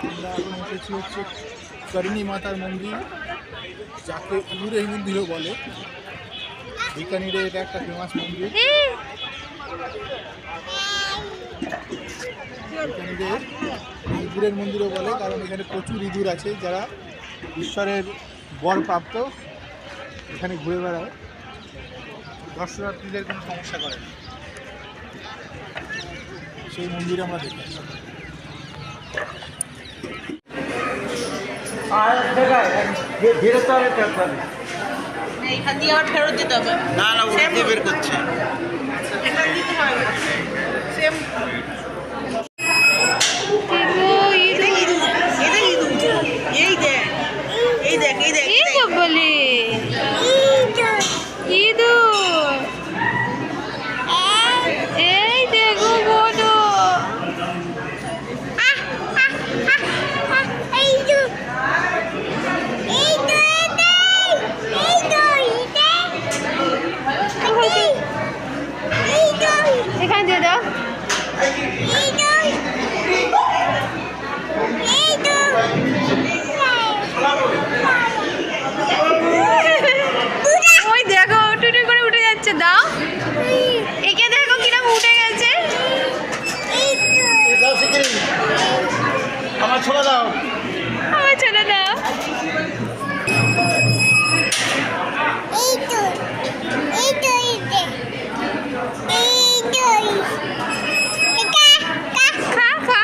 আমরা এখন এসেছি হচ্ছে করণী মাতার মন্দির, যাকে ইঁদুরের মন্দিরও বলে। বিকানিরে এটা একটা ফেমাস মন্দির। বিকানিরে ইঁদুরের মন্দিরও বলে, কারণ এখানে প্রচুর ইঁদুর আছে যারা ঈশ্বরের বর প্রাপ্ত, এখানে ঘুরে বেড়ায়, দর্শনার্থীদের কোনো সমস্যা করে না। সেই মন্দিরে আমরা দেখি। এইখান দিয়ে আবার ফেরত দিতে হবে। না না, ওটা বের করছে। এটা দিতে হবে সেম। এই দেখ এই দেখ এই দেখ এই তো বলি ইঁদুর, এই দেখো বড় এখানে দিয়ে দাও। ওই দেখো টুটুই করে উঠে যাচ্ছে, দাও একে দেখো কিরম উঠে গেছে। আমার ছোলা দাও, আমার ছেলে দাও। খা খা,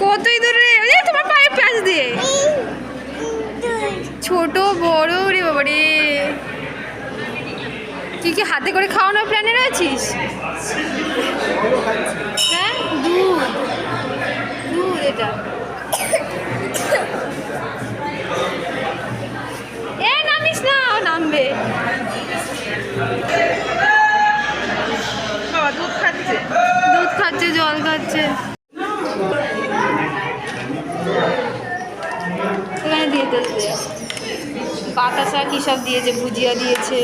কত ইঁদুর রে, ওই যে তোমার পায়ে প্যাঁচ দিয়ে, ছোট বড় রে বাবা রে। কি কি হাতে করে খাওয়ানোর প্ল্যানে রয়েছিস? হ্যাঁ, দুধ দুধ এটা। এ নামিস না, নামবে। দুধ খাচ্ছে, দুধ খাচ্ছে, জল খাচ্ছে। এখানে দিয়ে দিয়েছে বাতাসা, কি সব দিয়েছে, ভুজিয়া দিয়েছে।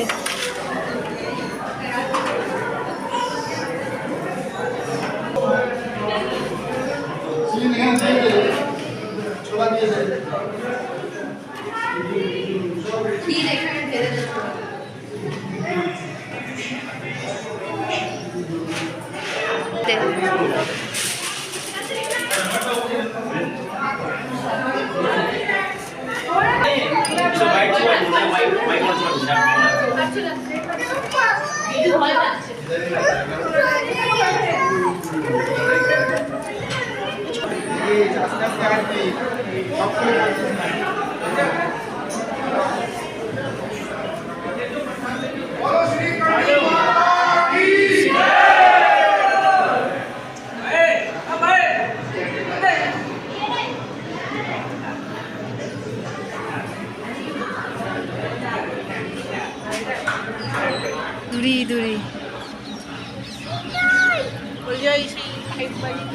দূরি দূরি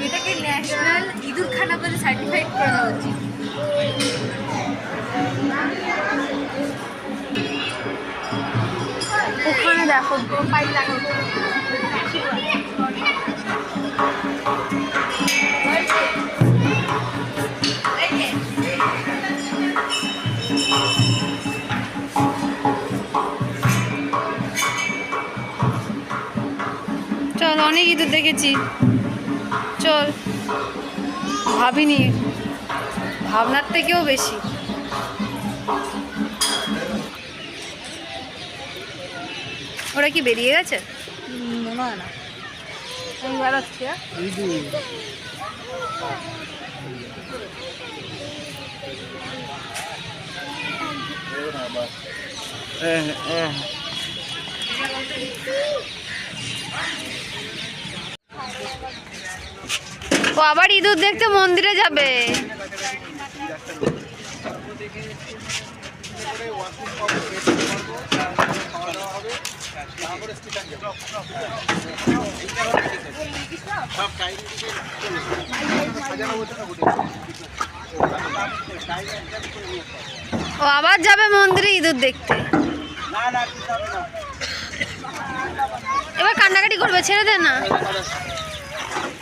এটাকে ন্যাশনাল ইঁদুরখানা বলে সার্টিফাইড করা উচিত। ওখানে দেখো পাইপ লাগানো। চল, অনেক ইঁদুর দেখেছি, চল। ভাবিনি, ভাবনার থেকেও বেশি। ওরা কি বেরিয়ে গেছে? মনে হয় না, আমি বেড়াচ্ছি। ও আবার ইঁদুর দেখতে মন্দিরে যাবে। ও আবার যাবে মন্দিরে ইঁদুর দেখতে। এবার কান্নাকাটি করবে, ছেড়ে দে না।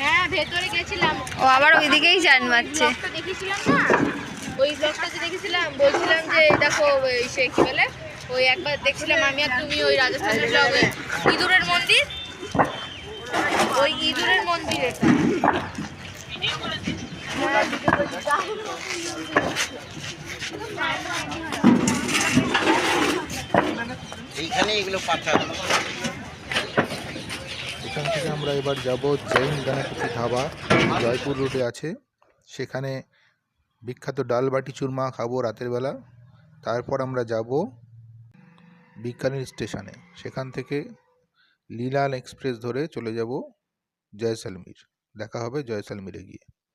হ্যাঁ হ্যাঁ ভেতরে গেছিলাম, ও আবার ওইদিকেই জান মারছে। ব্লগটা দেখেছিলাম না, ওই ব্লগটা যে দেখেছিলাম বলছিলাম যে দেখো ওই সে কি বলে, ওই একবার দেখছিলাম আমি আর তুমি ওই রাজস্থানের ব্লগ, ওই ইঁদুরের মন্দির, ওই ইঁদুরের মন্দির এটা। এইখানে এগুলো পাথর। এখান থেকে আমরা এবার যাব জৈন গণপতি ধাবা, জয়পুর রোডে আছে। সেখানে বিখ্যাত ডাল বাটি চুরমা খাবো রাতের বেলা। তারপর আমরা যাব বিকানির স্টেশনে, সেখান থেকে লীলাল এক্সপ্রেস ধরে চলে যাব জয়সলমীর। দেখা হবে জয়সলমীরে গিয়ে।